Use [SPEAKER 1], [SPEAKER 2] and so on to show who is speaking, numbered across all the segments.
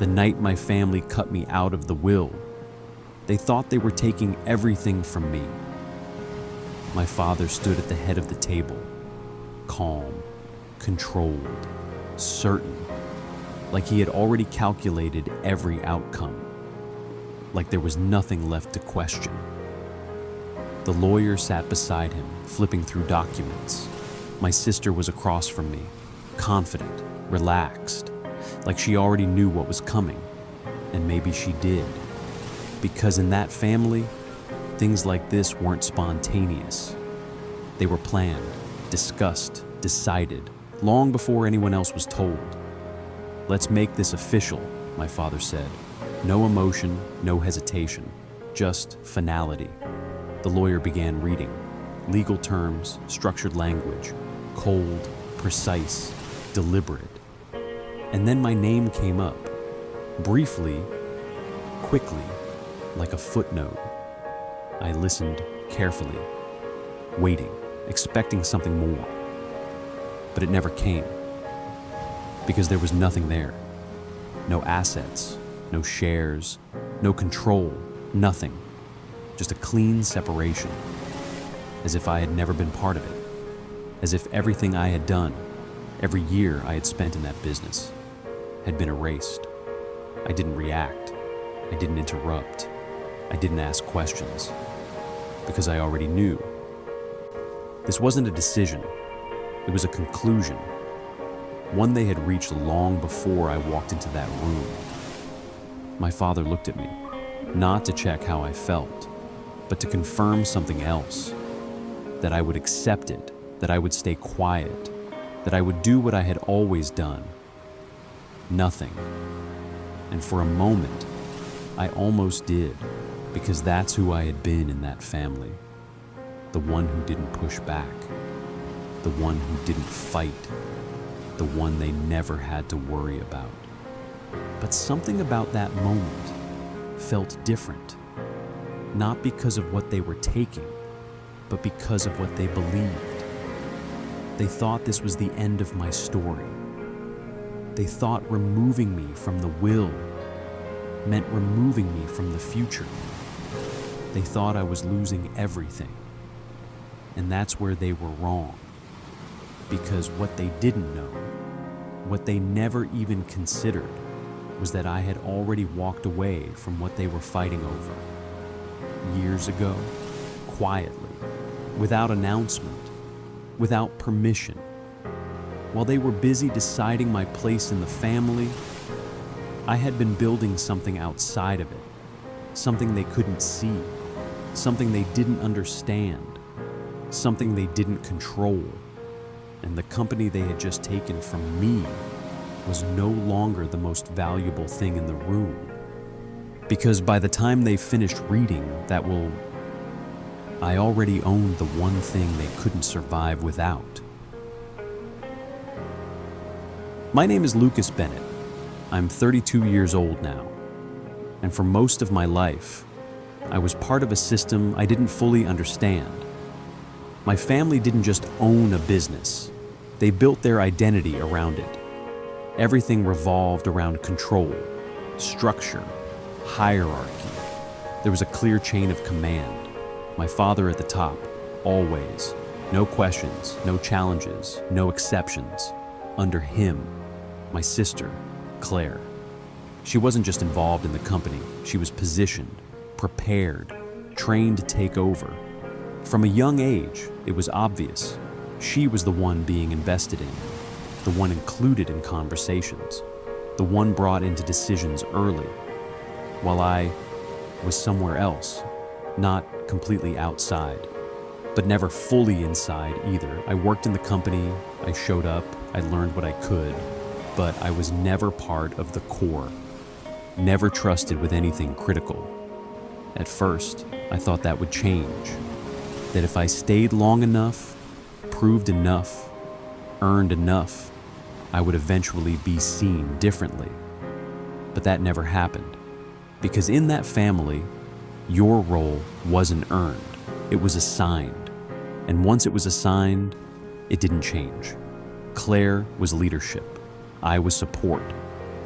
[SPEAKER 1] The night my family cut me out of the will, they thought they were taking everything from me. My father stood at the head of the table, calm, controlled, certain, like he had already calculated every outcome, like there was nothing left to question. The lawyer sat beside him, flipping through documents. My sister was across from me, confident, relaxed, like she already knew what was coming. And maybe she did. Because in that family, things like this weren't spontaneous. They were planned, discussed, decided, long before anyone else was told. "Let's make this official," my father said. No emotion, no hesitation, just finality. The lawyer began reading. Legal terms, structured language, cold, precise, deliberate. And then my name came up, briefly, quickly, like a footnote. I listened carefully, waiting, expecting something more. But it never came, because there was nothing there. No assets, no shares, no control, nothing. Just a clean separation, as if I had never been part of it, as if everything I had done, every year I had spent in that business, had been erased. I didn't react. I didn't interrupt. I didn't ask questions, because I already knew. This wasn't a decision. It was a conclusion, one they had reached long before I walked into that room. My father looked at me, not to check how I felt, but to confirm something else, that I would accept it, that I would stay quiet, that I would do what I had always done. Nothing. And for a moment, I almost did, because that's who I had been in that family. The one who didn't push back, the one who didn't fight, the one they never had to worry about. But something about that moment felt different, not because of what they were taking, but because of what they believed. They thought this was the end of my story. They thought removing me from the will meant removing me from the future. They thought I was losing everything. And that's where they were wrong. Because what they didn't know, what they never even considered, was that I had already walked away from what they were fighting over. Years ago, quietly, without announcement, without permission. While they were busy deciding my place in the family, I had been building something outside of it, something they couldn't see, something they didn't understand, something they didn't control. And the company they had just taken from me was no longer the most valuable thing in the room. Because by the time they finished reading, I already owned the one thing they couldn't survive without. My name is Lucas Bennett. I'm 32 years old now. And for most of my life, I was part of a system I didn't fully understand. My family didn't just own a business. They built their identity around it. Everything revolved around control, structure, hierarchy. There was a clear chain of command. My father at the top, always. No questions, no challenges, no exceptions. Under him, my sister, Claire. She wasn't just involved in the company. She was positioned, prepared, trained to take over. From a young age, it was obvious. She was the one being invested in, the one included in conversations, the one brought into decisions early, while I was somewhere else, not completely outside, but never fully inside either. I worked in the company, I showed up, I learned what I could, but I was never part of the core, never trusted with anything critical. At first, I thought that would change, that if I stayed long enough, proved enough, earned enough, I would eventually be seen differently. But that never happened, because in that family, your role wasn't earned, it was assigned. And once it was assigned, it didn't change. Claire was leadership. I was support.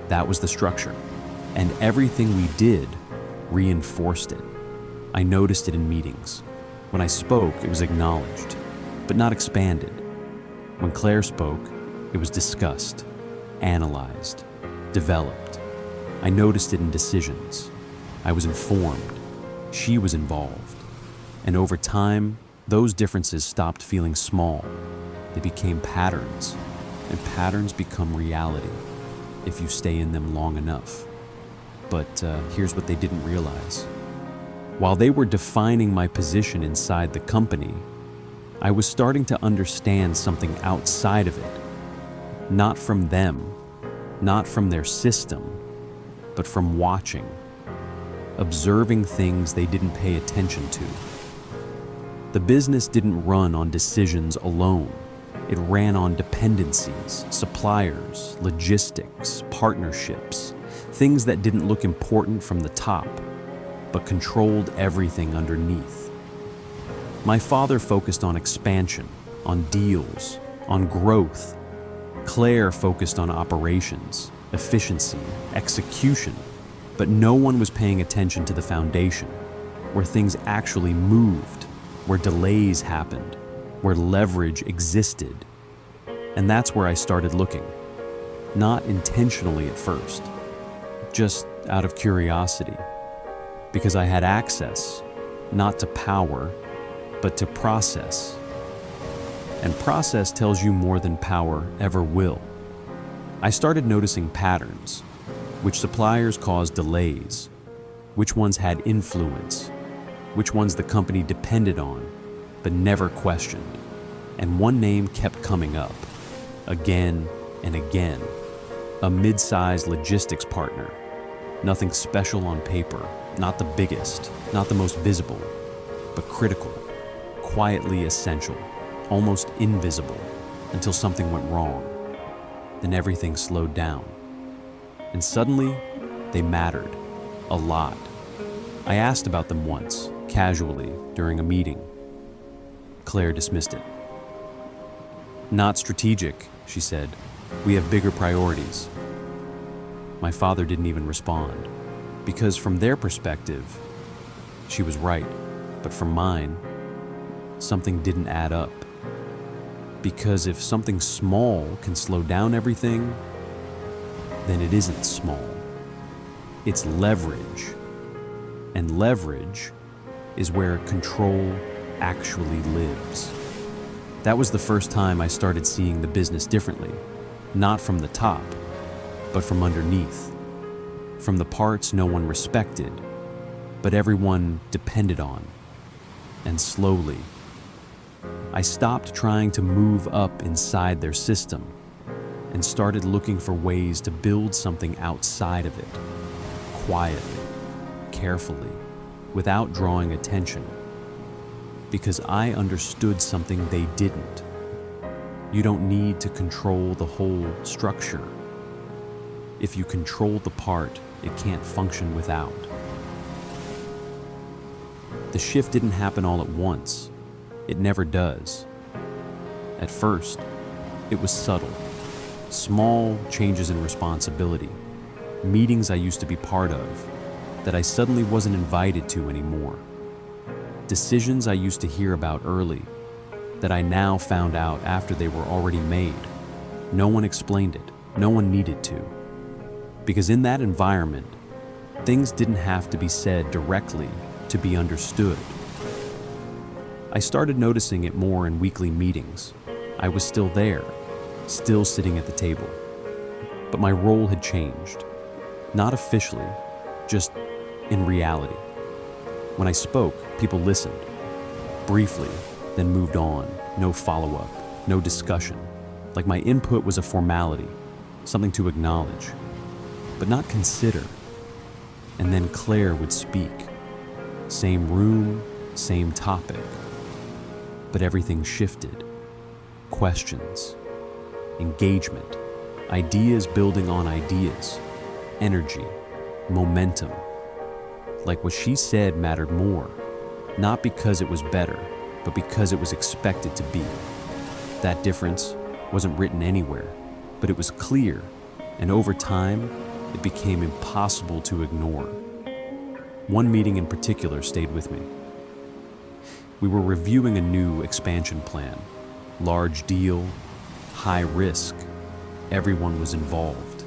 [SPEAKER 1] That was the structure. And everything we did reinforced it. I noticed it in meetings. When I spoke, it was acknowledged, but not expanded. When Claire spoke, it was discussed, analyzed, developed. I noticed it in decisions. I was informed. She was involved. And over time, those differences stopped feeling small. They became patterns, and patterns become reality if you stay in them long enough. But here's what they didn't realize. While they were defining my position inside the company, I was starting to understand something outside of it. Not from them, not from their system, but from watching, observing things they didn't pay attention to. The business didn't run on decisions alone. It ran on dependencies, suppliers, logistics, partnerships, things that didn't look important from the top, but controlled everything underneath. My father focused on expansion, on deals, on growth. Claire focused on operations, efficiency, execution, but no one was paying attention to the foundation, where things actually moved, where delays happened, where leverage existed. And that's where I started looking. Not intentionally at first, just out of curiosity, because I had access, not to power, but to process. And process tells you more than power ever will. I started noticing patterns. Which suppliers caused delays? Which ones had influence? Which ones the company depended on, but never questioned? And one name kept coming up, again and again. A mid-sized logistics partner. Nothing special on paper, not the biggest, not the most visible, but critical, quietly essential, almost invisible, until something went wrong. Then everything slowed down. And suddenly, they mattered. A lot. I asked about them once, casually, during a meeting. Claire dismissed it. "Not strategic," she said. "We have bigger priorities." My father didn't even respond, because from their perspective, she was right. But from mine, something didn't add up. Because if something small can slow down everything, then it isn't small. It's leverage. And leverage is where control actually lives. That was the first time I started seeing the business differently, not from the top, but from underneath. From the parts no one respected, but everyone depended on. And slowly, I stopped trying to move up inside their system and started looking for ways to build something outside of it, quietly, carefully, without drawing attention. Because I understood something they didn't. You don't need to control the whole structure. If you control the part, it can't function without. The shift didn't happen all at once. It never does. At first, it was subtle. Small changes in responsibility. Meetings I used to be part of that I suddenly wasn't invited to anymore. Decisions I used to hear about early that I now found out after they were already made. No one explained it. No one needed to. Because in that environment, things didn't have to be said directly to be understood. I started noticing it more in weekly meetings. I was still there, still sitting at the table. But my role had changed. Not officially, just in reality. When I spoke, people listened. Briefly, then moved on. No follow-up, no discussion. Like my input was a formality, something to acknowledge, but not consider. And then Claire would speak. Same room, same topic. But everything shifted. Questions, engagement, ideas building on ideas, energy, momentum. Like what she said mattered more, not because it was better, but because it was expected to be. That difference wasn't written anywhere, but it was clear, and over time, it became impossible to ignore. One meeting in particular stayed with me. We were reviewing a new expansion plan. Large deal, high risk. Everyone was involved.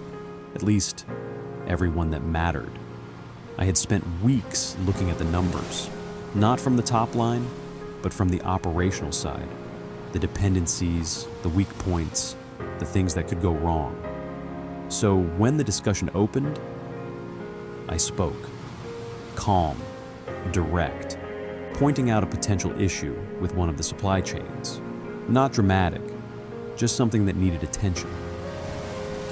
[SPEAKER 1] At least, everyone that mattered. I had spent weeks looking at the numbers, not from the top line, but from the operational side. The dependencies, the weak points, the things that could go wrong. So when the discussion opened, I spoke. Calm, direct, pointing out a potential issue with one of the supply chains. Not dramatic, just something that needed attention.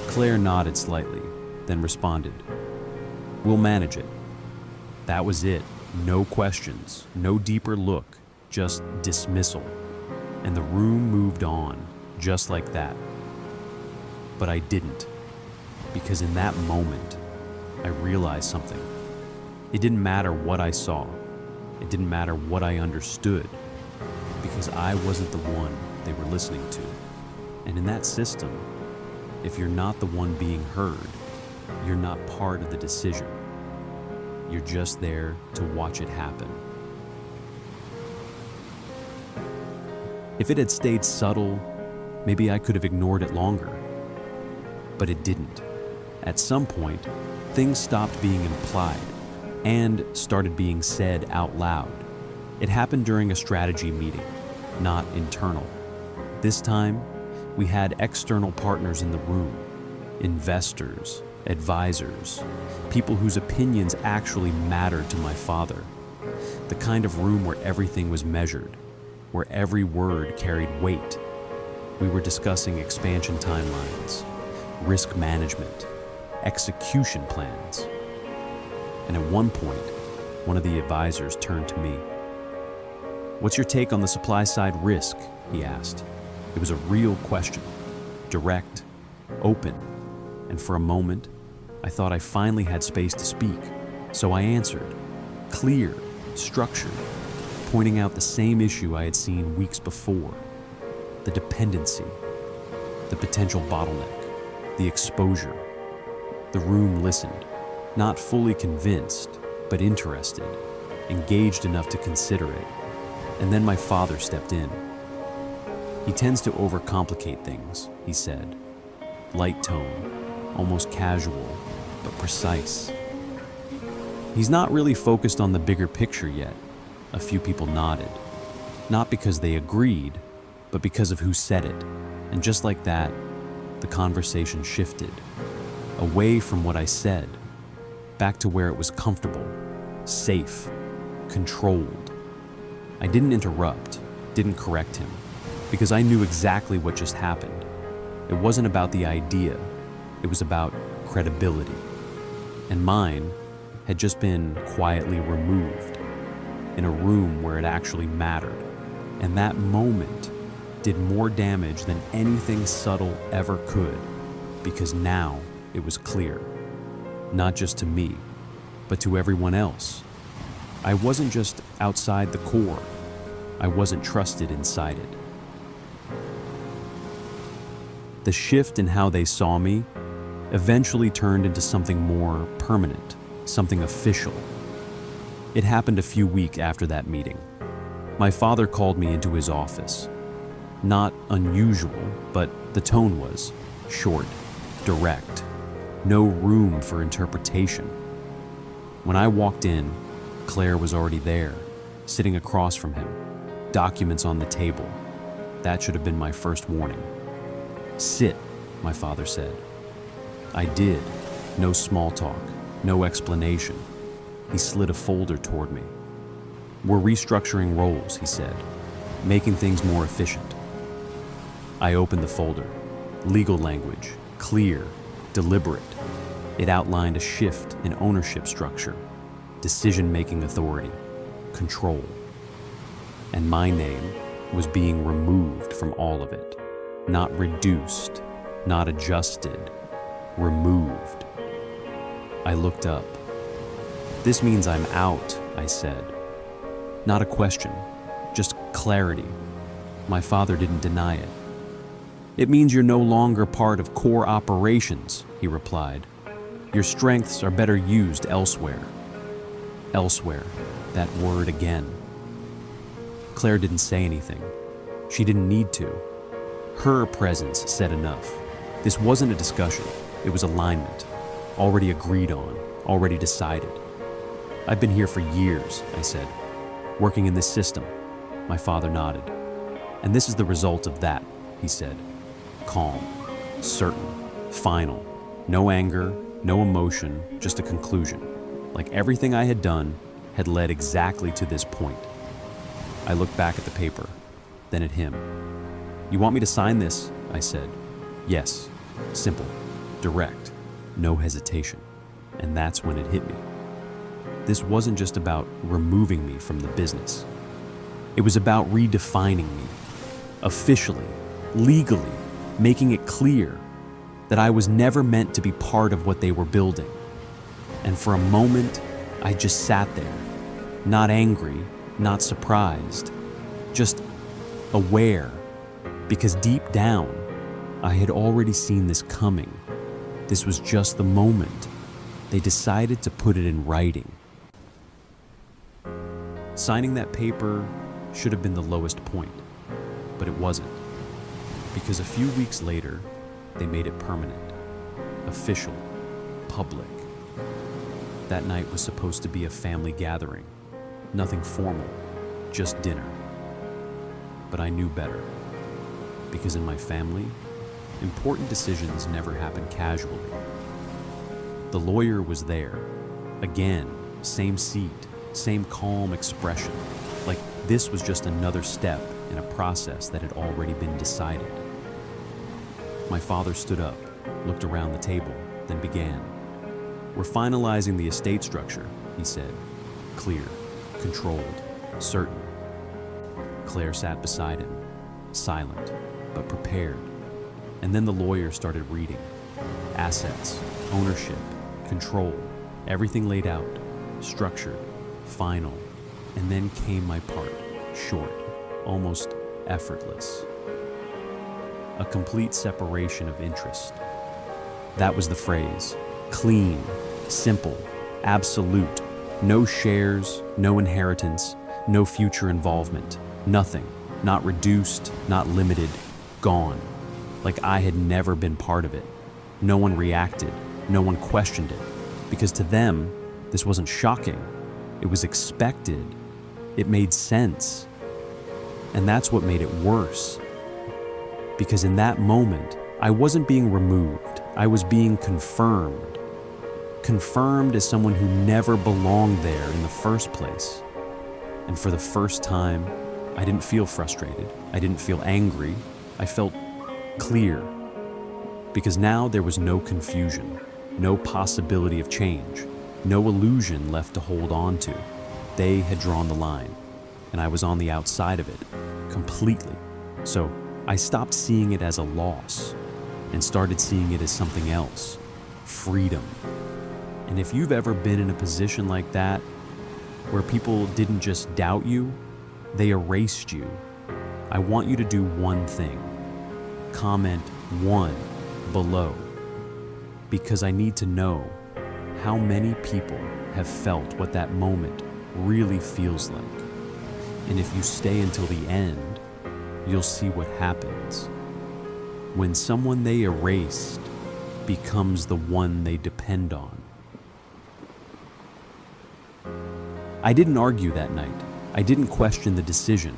[SPEAKER 1] Claire nodded slightly, then responded, "We'll manage it." That was it. No questions, no deeper look, just dismissal. And the room moved on, just like that. But I didn't, because in that moment, I realized something. It didn't matter what I saw. It didn't matter what I understood, because I wasn't the one they were listening to. And in that system, if you're not the one being heard, you're not part of the decision. You're just there to watch it happen. If it had stayed subtle, maybe I could have ignored it longer. But it didn't. At some point, things stopped being implied and started being said out loud. It happened during a strategy meeting, not internal. This time, we had external partners in the room, investors, advisors, people whose opinions actually mattered to my father. The kind of room where everything was measured, where every word carried weight. We were discussing expansion timelines, risk management, execution plans. And at one point, one of the advisors turned to me. "What's your take on the supply side risk?" he asked. It was a real question, direct, open, and for a moment, I thought I finally had space to speak. So I answered, clear, structured, pointing out the same issue I had seen weeks before. The dependency, the potential bottleneck, the exposure. The room listened, not fully convinced, but interested, engaged enough to consider it. And then my father stepped in. "He tends to overcomplicate things," he said. Light tone, almost casual, but precise. "He's not really focused on the bigger picture yet." A few people nodded, not because they agreed, but because of who said it. And just like that, the conversation shifted, away from what I said, back to where it was comfortable, safe, controlled. I didn't interrupt, didn't correct him, because I knew exactly what just happened. It wasn't about the idea, it was about credibility. And mine had just been quietly removed in a room where it actually mattered. And that moment did more damage than anything subtle ever could, because now it was clear, not just to me, but to everyone else. I wasn't just outside the core, I wasn't trusted inside it. The shift in how they saw me eventually turned into something more permanent, something official. It happened a few weeks after that meeting. My father called me into his office. Not unusual, but the tone was short, direct, no room for interpretation. When I walked in, Claire was already there, sitting across from him, documents on the table. That should have been my first warning. "Sit," my father said. I did. No small talk, no explanation. He slid a folder toward me. "We're restructuring roles," he said, "making things more efficient." I opened the folder. Legal language, clear, deliberate. It outlined a shift in ownership structure, decision-making authority, control. And my name was being removed from all of it. Not reduced, not adjusted, removed. I looked up. "This means I'm out," I said. Not a question, just clarity. My father didn't deny it. "It means you're no longer part of core operations," he replied. Your strengths are better used elsewhere. Elsewhere, that word again. Claire didn't say anything. She didn't need to. Her presence said enough. This wasn't a discussion, it was alignment. Already agreed on, already decided. I've been here for years, I said. Working in this system. My father nodded. And this is the result of that, he said. Calm, certain, final. No anger, no emotion, just a conclusion. Like everything I had done had led exactly to this point. I looked back at the paper, then at him. You want me to sign this? I said. Yes. Simple, direct, no hesitation. And that's when it hit me. This wasn't just about removing me from the business. It was about redefining me, officially, legally, making it clear that I was never meant to be part of what they were building. And for a moment, I just sat there, not angry, not surprised, just aware, because deep down, I had already seen this coming. This was just the moment. They decided to put it in writing. Signing that paper should have been the lowest point, but it wasn't. Because a few weeks later, they made it permanent, official, public. That night was supposed to be a family gathering. Nothing formal, just dinner. But I knew better. Because in my family, important decisions never happen casually. The lawyer was there. Again, same seat, same calm expression. Like this was just another step in a process that had already been decided. My father stood up, looked around the table, then began. We're finalizing the estate structure, he said. Clear, controlled, certain. Claire sat beside him, silent, but prepared. And then the lawyer started reading. Assets, ownership, control, everything laid out, structured, final. And then came my part, short, almost effortless. A complete separation of interest. That was the phrase. Clean, simple, absolute. No shares, no inheritance, no future involvement. Nothing. Not reduced, not limited. Gone. Like I had never been part of it. No one reacted. No one questioned it. Because to them, this wasn't shocking. It was expected. It made sense. And that's what made it worse. Because in that moment, I wasn't being removed. I was being confirmed. Confirmed as someone who never belonged there in the first place. And for the first time, I didn't feel frustrated. I didn't feel angry. I felt clear. Because now there was no confusion, no possibility of change, no illusion left to hold on to. They had drawn the line, and I was on the outside of it, completely. So I stopped seeing it as a loss and started seeing it as something else, freedom. And if you've ever been in a position like that, where people didn't just doubt you, they erased you, I want you to do one thing. Comment 1 below, because I need to know how many people have felt what that moment really feels like. And if you stay until the end, you'll see what happens when someone they erased becomes the one they depend on. I didn't argue that night. I didn't question the decision.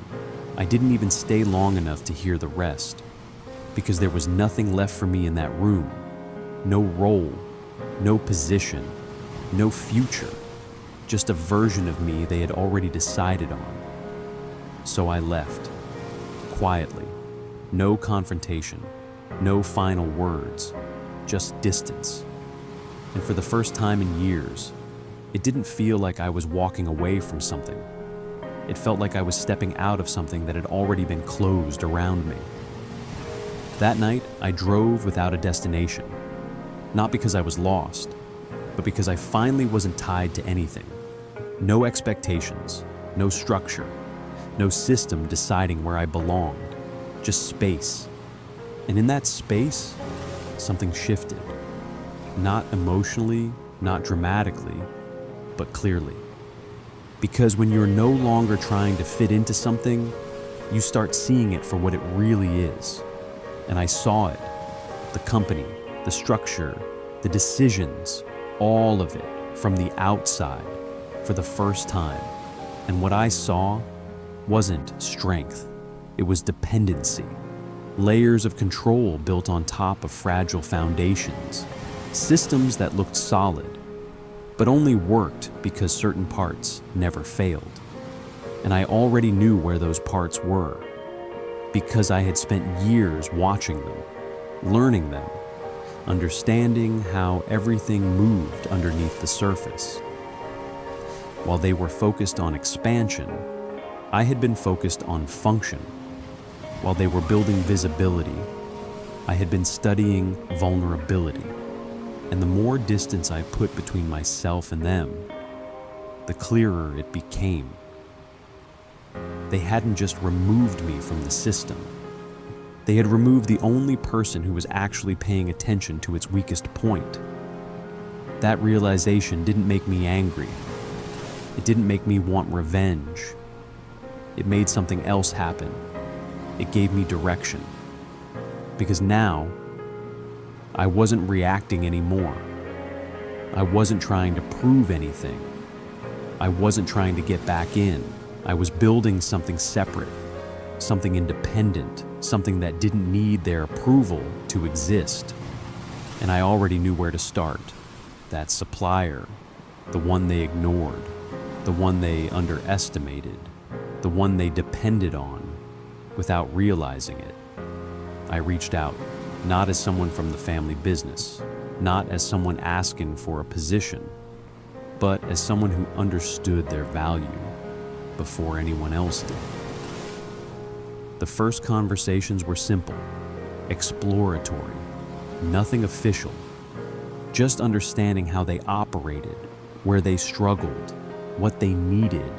[SPEAKER 1] I didn't even stay long enough to hear the rest, because there was nothing left for me in that room. No role, no position, no future, just a version of me they had already decided on. So I left, quietly, no confrontation, no final words, just distance. And for the first time in years, it didn't feel like I was walking away from something. It felt like I was stepping out of something that had already been closed around me. That night, I drove without a destination. Not because I was lost, but because I finally wasn't tied to anything. No expectations, no structure, no system deciding where I belonged, just space. And in that space, something shifted. Not emotionally, not dramatically, but clearly. Because when you're no longer trying to fit into something, you start seeing it for what it really is. And I saw it. The company, the structure, the decisions, all of it from the outside for the first time. And what I saw wasn't strength. It was dependency. Layers of control built on top of fragile foundations. Systems that looked solid, but only worked because certain parts never failed. And I already knew where those parts were, because I had spent years watching them, learning them, understanding how everything moved underneath the surface. While they were focused on expansion, I had been focused on function. While they were building visibility, I had been studying vulnerability. And the more distance I put between myself and them, the clearer it became. They hadn't just removed me from the system. They had removed the only person who was actually paying attention to its weakest point. That realization didn't make me angry. It didn't make me want revenge. It made something else happen. It gave me direction. Because now, I wasn't reacting anymore. I wasn't trying to prove anything. I wasn't trying to get back in. I was building something separate, something independent, something that didn't need their approval to exist. And I already knew where to start. That supplier, the one they ignored, the one they underestimated, the one they depended on without realizing it. I reached out, not as someone from the family business, not as someone asking for a position, but as someone who understood their value before anyone else did. The first conversations were simple, exploratory, nothing official, just understanding how they operated, where they struggled, what they needed,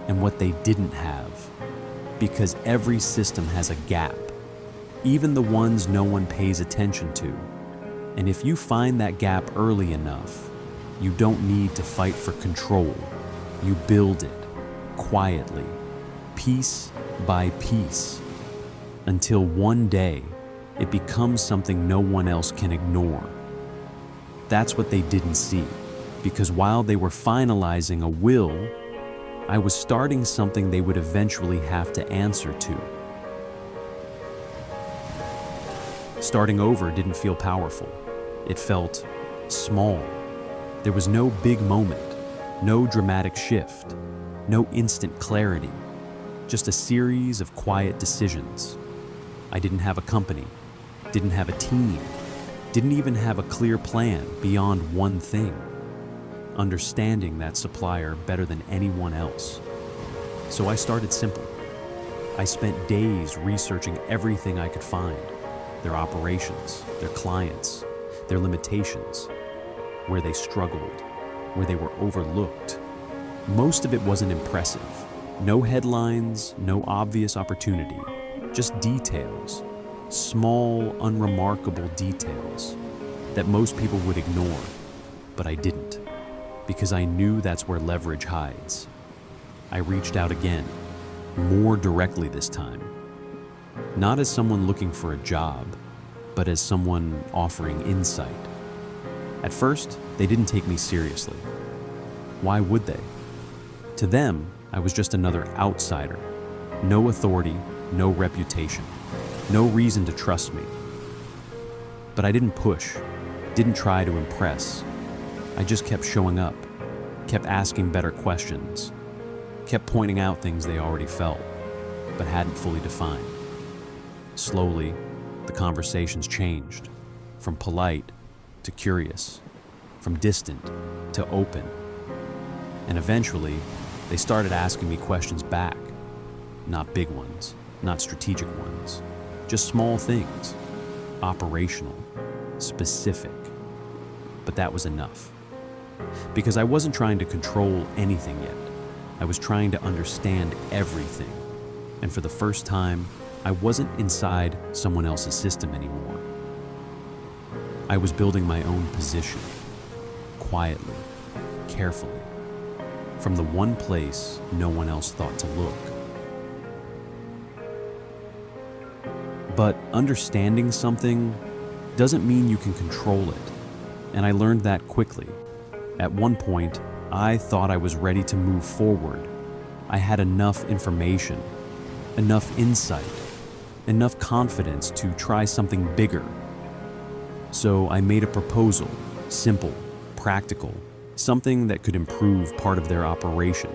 [SPEAKER 1] and what they didn't have. Because every system has a gap, even the ones no one pays attention to. And if you find that gap early enough, you don't need to fight for control. You build it, quietly, piece by piece, until one day it becomes something no one else can ignore. That's what they didn't see, because while they were finalizing a will, I was starting something they would eventually have to answer to. Starting over didn't feel powerful. It felt small. There was no big moment, no dramatic shift, no instant clarity, just a series of quiet decisions. I didn't have a company, didn't have a team, didn't even have a clear plan beyond one thing: understanding that supplier better than anyone else. So I started simple. I spent days researching everything I could find: their operations, their clients, their limitations, where they struggled, where they were overlooked. Most of it wasn't impressive. No headlines, no obvious opportunity, just details, small, unremarkable details that most people would ignore, but I didn't, because I knew that's where leverage hides. I reached out again, more directly this time. Not as someone looking for a job, but as someone offering insight. At first, they didn't take me seriously. Why would they? To them, I was just another outsider. No authority, no reputation, no reason to trust me. But I didn't push, didn't try to impress. I just kept showing up, kept asking better questions, kept pointing out things they already felt, but hadn't fully defined. Slowly, the conversations changed, from polite to curious, from distant to open. And eventually, they started asking me questions back. Not big ones, not strategic ones, just small things, operational, specific. But that was enough. Because I wasn't trying to control anything yet. I was trying to understand everything. And for the first time, I wasn't inside someone else's system anymore. I was building my own position, quietly, carefully, from the one place no one else thought to look. But understanding something doesn't mean you can control it, and I learned that quickly. At one point, I thought I was ready to move forward. I had enough information, enough insight, enough confidence to try something bigger. So I made a proposal, simple, practical, something that could improve part of their operation,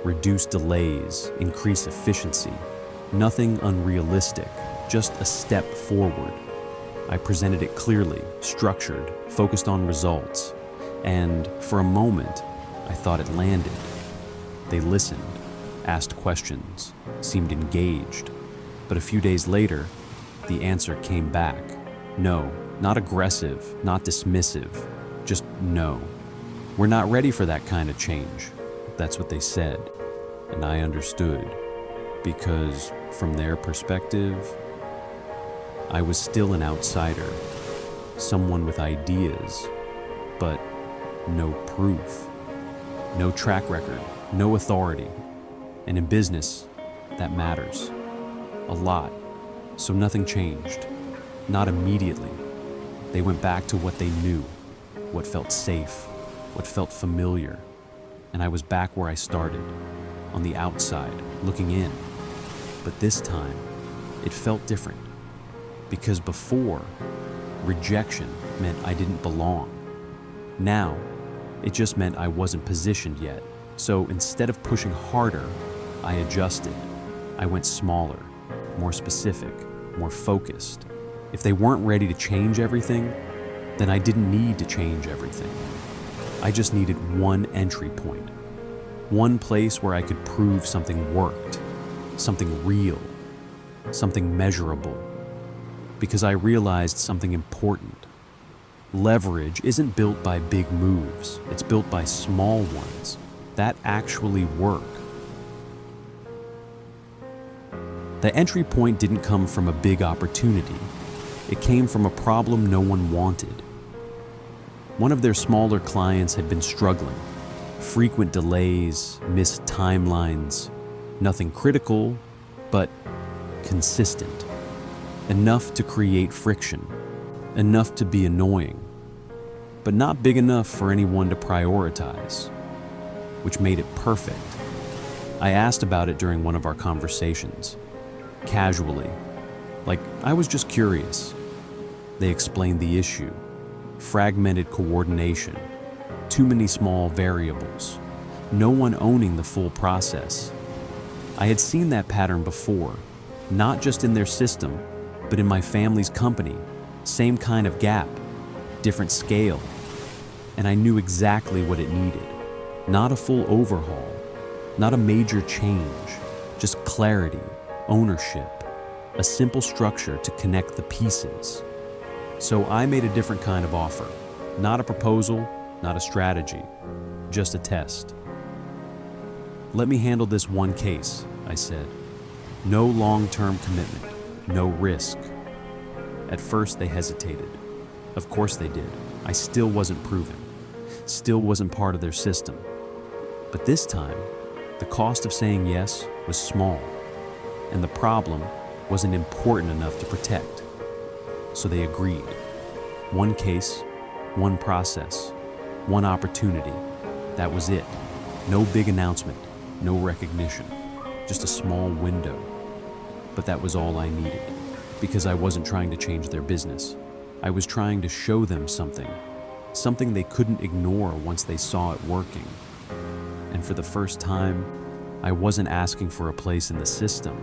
[SPEAKER 1] reduce delays, increase efficiency. Nothing unrealistic, just a step forward. I presented it clearly, structured, focused on results, and for a moment, I thought it landed. They listened, asked questions, seemed engaged, but a few days later, the answer came back. No, not aggressive, not dismissive, just no. We're not ready for that kind of change. That's what they said, and I understood, because from their perspective, I was still an outsider, someone with ideas, but no proof, no track record, no authority. And in business, that matters a lot. So nothing changed, not immediately. They went back to what they knew, what felt safe, what felt familiar. And I was back where I started, on the outside, looking in. But this time, it felt different. Because before, rejection meant I didn't belong. Now, it just meant I wasn't positioned yet. So instead of pushing harder, I adjusted. I went smaller, more specific, more focused. If they weren't ready to change everything, then I didn't need to change everything. I just needed one entry point, one place where I could prove something worked, something real, something measurable. Because I realized something important. Leverage isn't built by big moves, it's built by small ones that actually work. The entry point didn't come from a big opportunity. It came from a problem no one wanted. One of their smaller clients had been struggling. Frequent delays, missed timelines, nothing critical, but consistent. Enough to create friction, enough to be annoying, but not big enough for anyone to prioritize, which made it perfect. I asked about it during one of our conversations, casually, like I was just curious. They explained the issue: fragmented coordination, too many small variables, no one owning the full process. I had seen that pattern before, not just in their system, but in my family's company. Same kind of gap, different scale. And I knew exactly what it needed. Not a full overhaul, not a major change, just clarity, ownership, a simple structure to connect the pieces. So I made a different kind of offer. Not a proposal, not a strategy, just a test. Let me handle this one case, I said. No long-term commitment. No risk. At first, they hesitated. Of course they did. I still wasn't proven. Still wasn't part of their system. But this time, the cost of saying yes was small, and the problem wasn't important enough to protect. So they agreed. One case, one process, one opportunity. That was it. No big announcement, no recognition, just a small window. But that was all I needed, because I wasn't trying to change their business. I was trying to show them something they couldn't ignore once they saw it working. And for the first time, I wasn't asking for a place in the system.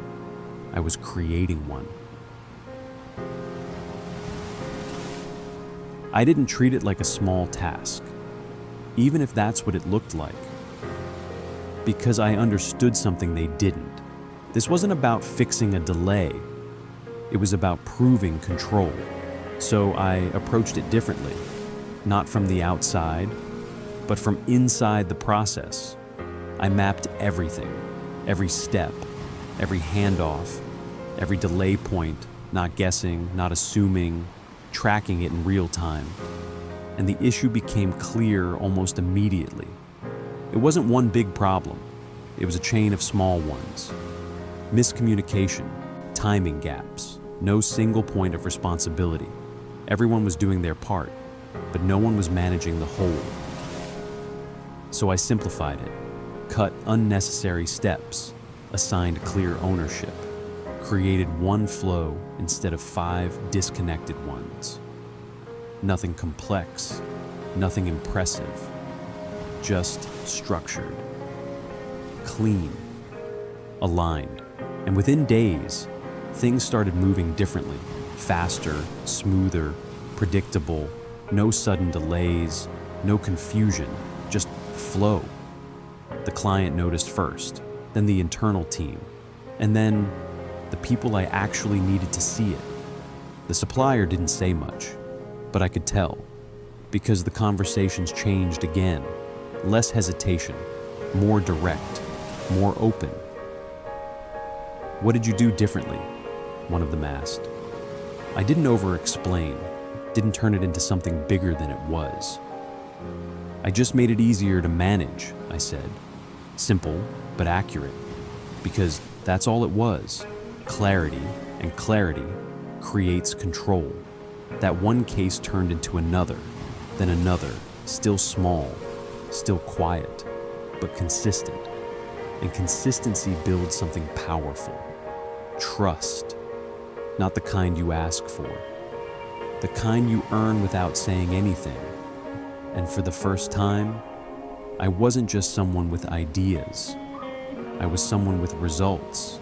[SPEAKER 1] I was creating one. I didn't treat it like a small task, even if that's what it looked like, because I understood something they didn't. This wasn't about fixing a delay. It was about proving control. So I approached it differently, not from the outside, but from inside the process. I mapped everything, every step, every handoff, every delay point, not guessing, not assuming, tracking it in real time, and the issue became clear almost immediately. It wasn't one big problem. It was a chain of small ones. Miscommunication, timing gaps, no single point of responsibility. Everyone was doing their part, but no one was managing the whole. So I simplified it, cut unnecessary steps, assigned clear ownership, created one flow instead of 5 disconnected ones. Nothing complex, nothing impressive, just structured, clean, aligned. And within days, things started moving differently, faster, smoother, predictable, no sudden delays, no confusion, just flow. The client noticed first, then the internal team, and then the people I actually needed to see it. The supplier didn't say much, but I could tell, because the conversations changed again. Less hesitation, more direct, more open. "What did you do differently?" one of them asked. I didn't over-explain, didn't turn it into something bigger than it was. "I just made it easier to manage," I said. Simple, but accurate. Because that's all it was. Clarity, and clarity creates control. That one case turned into another, then another, still small, still quiet, but consistent. And consistency builds something powerful. Trust. Not the kind you ask for. The kind you earn without saying anything. And for the first time, I wasn't just someone with ideas. I was someone with results.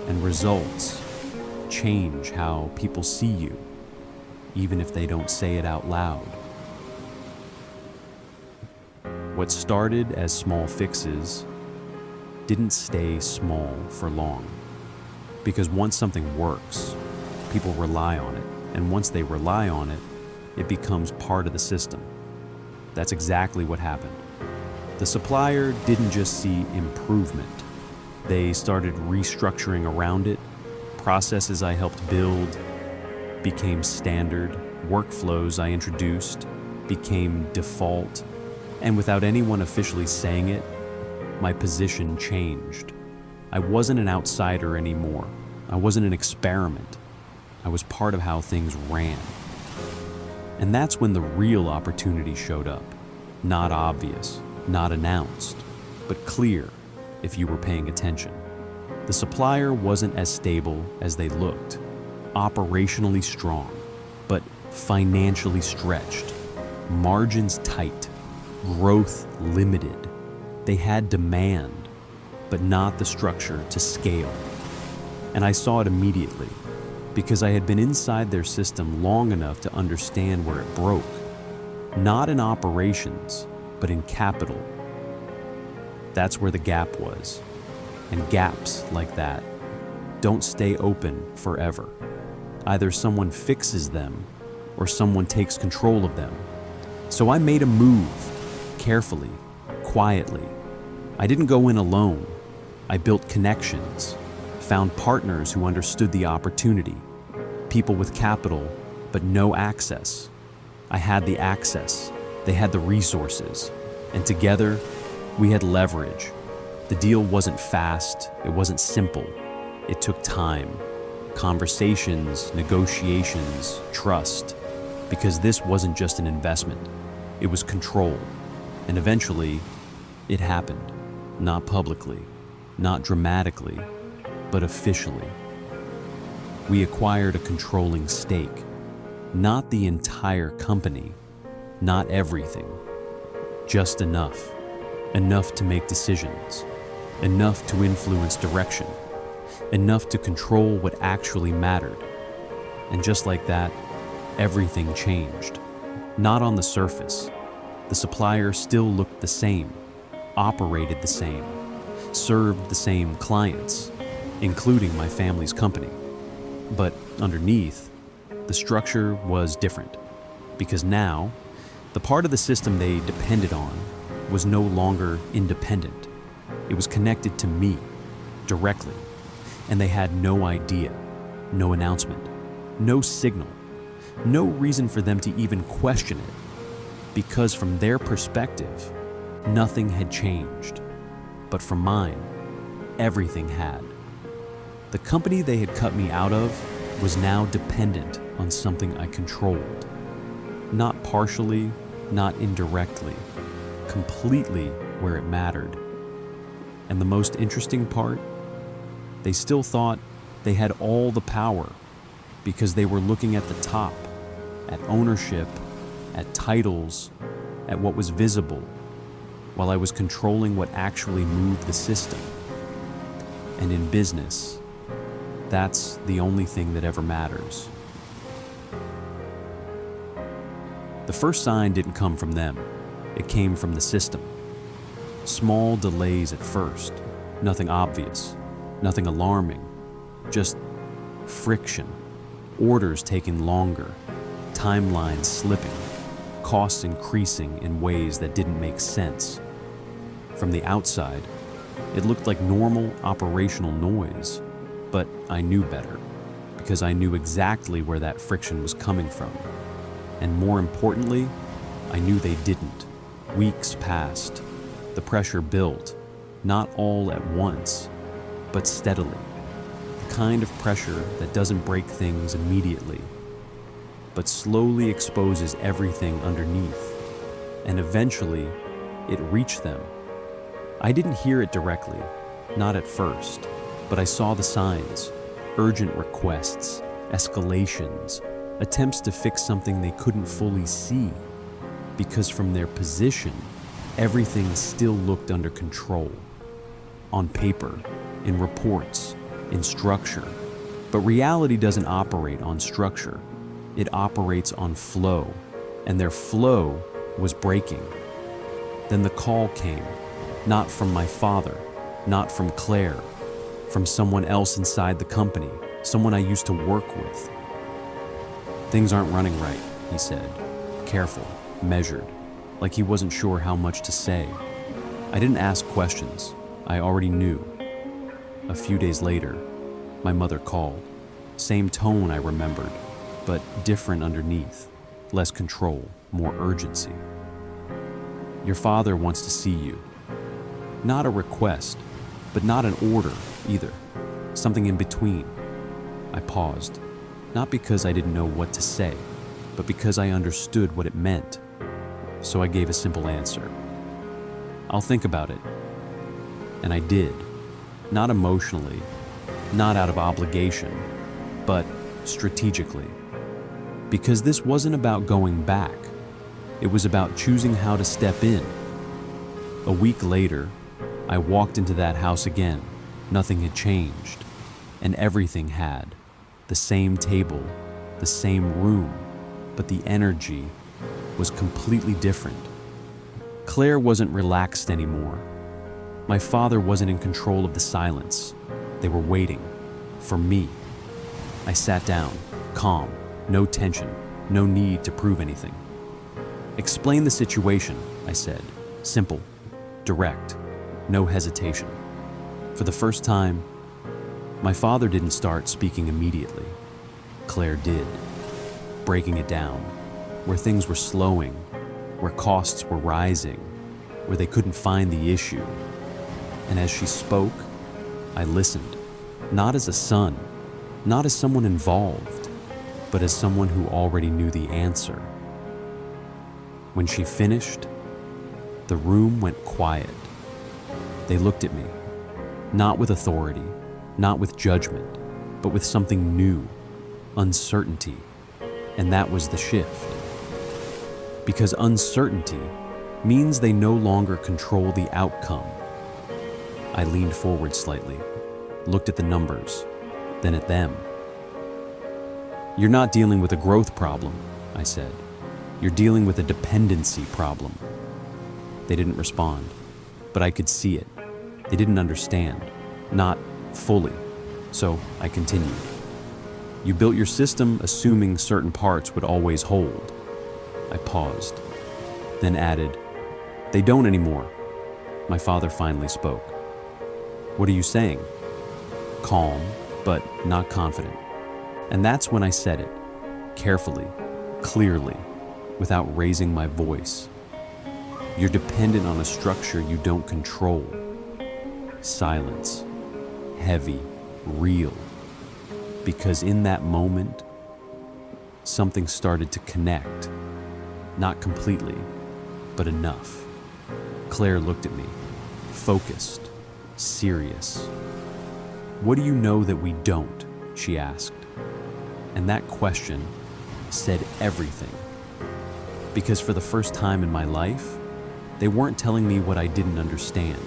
[SPEAKER 1] And results change how people see you, even if they don't say it out loud. What started as small fixes didn't stay small for long. Because once something works, people rely on it. And once they rely on it, it becomes part of the system. That's exactly what happened. The supplier didn't just see improvement. They started restructuring around it. Processes I helped build became standard. Workflows I introduced became default. And without anyone officially saying it, my position changed. I wasn't an outsider anymore. I wasn't an experiment. I was part of how things ran. And that's when the real opportunity showed up. Not obvious, not announced, but clear if you were paying attention. The supplier wasn't as stable as they looked. Operationally strong, but financially stretched. Margins tight. Growth limited. They had demand, but not the structure to scale. And I saw it immediately, because I had been inside their system long enough to understand where it broke. Not in operations, but in capital. That's where the gap was. And gaps like that don't stay open forever. Either someone fixes them, or someone takes control of them. So I made a move, carefully, quietly. I didn't go in alone. I built connections, found partners who understood the opportunity, people with capital, but no access. I had the access, they had the resources, and together, we had leverage. The deal wasn't fast, it wasn't simple. It took time, conversations, negotiations, trust, because this wasn't just an investment, it was control. And eventually, it happened. Not publicly, not dramatically, but officially. We acquired a controlling stake. Not the entire company, not everything. Just enough. Enough to make decisions. Enough to influence direction. Enough to control what actually mattered. And just like that, everything changed. Not on the surface. The supplier still looked the same, operated the same, served the same clients, including my family's company. But underneath, the structure was different, because now, the part of the system they depended on was no longer independent. It was connected to me, directly, and they had no idea, no announcement, no signal. No reason for them to even question it, because from their perspective, nothing had changed. But from mine, everything had. The company they had cut me out of was now dependent on something I controlled. Not partially, not indirectly, completely where it mattered. And the most interesting part, they still thought they had all the power because they were looking at the top, at ownership, at titles, at what was visible, while I was controlling what actually moved the system. And in business, that's the only thing that ever matters. The first sign didn't come from them. It came from the system. Small delays at first, nothing obvious, nothing alarming, just friction, orders taking longer, timelines slipping, costs increasing in ways that didn't make sense. From the outside, it looked like normal operational noise, but I knew better, because I knew exactly where that friction was coming from. And more importantly, I knew they didn't. Weeks passed. The pressure built, not all at once, but steadily. The kind of pressure that doesn't break things immediately, but slowly exposes everything underneath. And eventually, it reached them. I didn't hear it directly, not at first, but I saw the signs, urgent requests, escalations, attempts to fix something they couldn't fully see, because from their position, everything still looked under control. On paper, in reports, in structure. But reality doesn't operate on structure. It operates on flow, and their flow was breaking. Then the call came, not from my father, not from Claire, from someone else inside the company, someone I used to work with. "Things aren't running right," he said, careful, measured, like he wasn't sure how much to say. I didn't ask questions. I already knew. A few days later, my mother called. Same tone I remembered, but different underneath. Less control, more urgency. "Your father wants to see you." Not a request, but not an order either. Something in between. I paused, not because I didn't know what to say, but because I understood what it meant. So I gave a simple answer. "I'll think about it." And I did. Not emotionally, not out of obligation, but strategically. Because this wasn't about going back. It was about choosing how to step in. A week later, I walked into that house again. Nothing had changed, and everything had. The same table, the same room, but the energy was completely different. Claire wasn't relaxed anymore. My father wasn't in control of the silence. They were waiting for me. I sat down, calm, no tension, no need to prove anything. "Explain the situation," I said. Simple, direct, no hesitation. For the first time, my father didn't start speaking immediately. Claire did, breaking it down, where things were slowing, where costs were rising, where they couldn't find the issue. And as she spoke, I listened, not as a son, not as someone involved, but as someone who already knew the answer. When she finished, the room went quiet. They looked at me, not with authority, not with judgment, but with something new, uncertainty. And that was the shift. Because uncertainty means they no longer control the outcome. I leaned forward slightly, looked at the numbers, then at them. "You're not dealing with a growth problem," I said. "You're dealing with a dependency problem." They didn't respond, but I could see it. They didn't understand, not fully. So I continued. "You built your system assuming certain parts would always hold." I paused, then added, "They don't anymore." My father finally spoke. "What are you saying?" Calm, but not confident. And that's when I said it. carefully, clearly, without raising my voice. You're dependent on a structure you don't control. Silence, heavy, real. Because in that moment, something started to connect. Not completely, but enough. Claire looked at me, focused, serious. "What do you know that we don't?" she asked. And that question said everything. Because for the first time in my life, they weren't telling me what I didn't understand.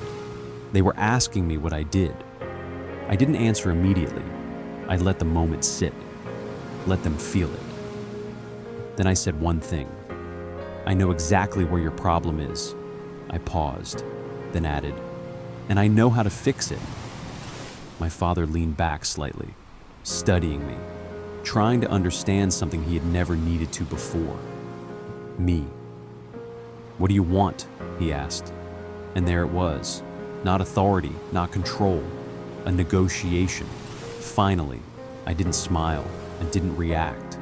[SPEAKER 1] They were asking me what I did. I didn't answer immediately. I let the moment sit, let them feel it. Then I said one thing. "I know exactly where your problem is." I paused, then added, "And I know how to fix it." My father leaned back slightly, studying me, trying to understand something he had never needed to before. Me. "What do you want?" he asked. And there it was. Not authority, not control, a negotiation. Finally, I didn't smile and didn't react.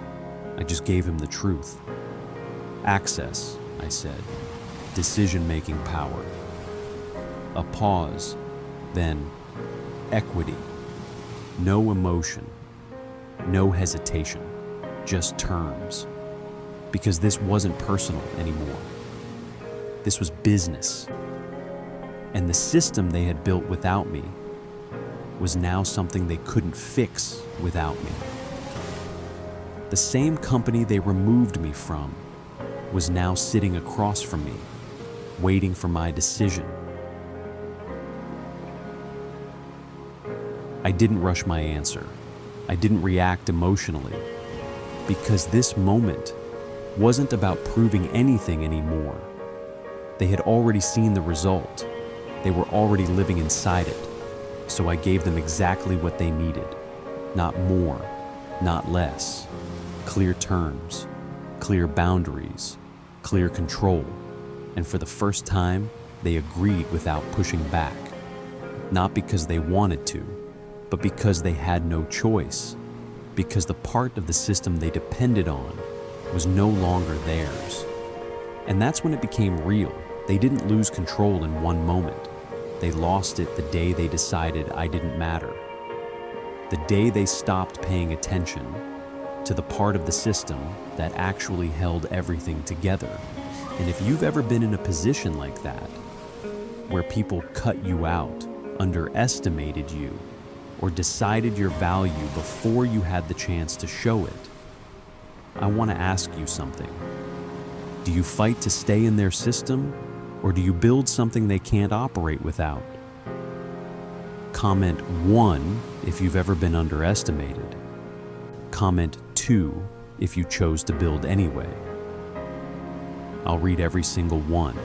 [SPEAKER 1] I just gave him the truth. "Access," I said. "Decision-making power." A pause, then equity. No emotion, no hesitation, just terms. Because this wasn't personal anymore. This was business. And the system they had built without me was now something they couldn't fix without me. The same company they removed me from was now sitting across from me, waiting for my decision. I didn't rush my answer. I didn't react emotionally, because this moment wasn't about proving anything anymore. They had already seen the result. They were already living inside it. So I gave them exactly what they needed. Not more, not less. Clear terms, clear boundaries, clear control. And for the first time, they agreed without pushing back. Not because they wanted to, but because they had no choice. Because the part of the system they depended on was no longer theirs. And that's when it became real. They didn't lose control in one moment. They lost it the day they decided I didn't matter. The day they stopped paying attention to the part of the system that actually held everything together. And if you've ever been in a position like that, where people cut you out, underestimated you, or decided your value before you had the chance to show it, I want to ask you something. Do you fight to stay in their system, or do you build something they can't operate without? Comment 1 if you've ever been underestimated. Comment 2 if you chose to build anyway. I'll read every single one.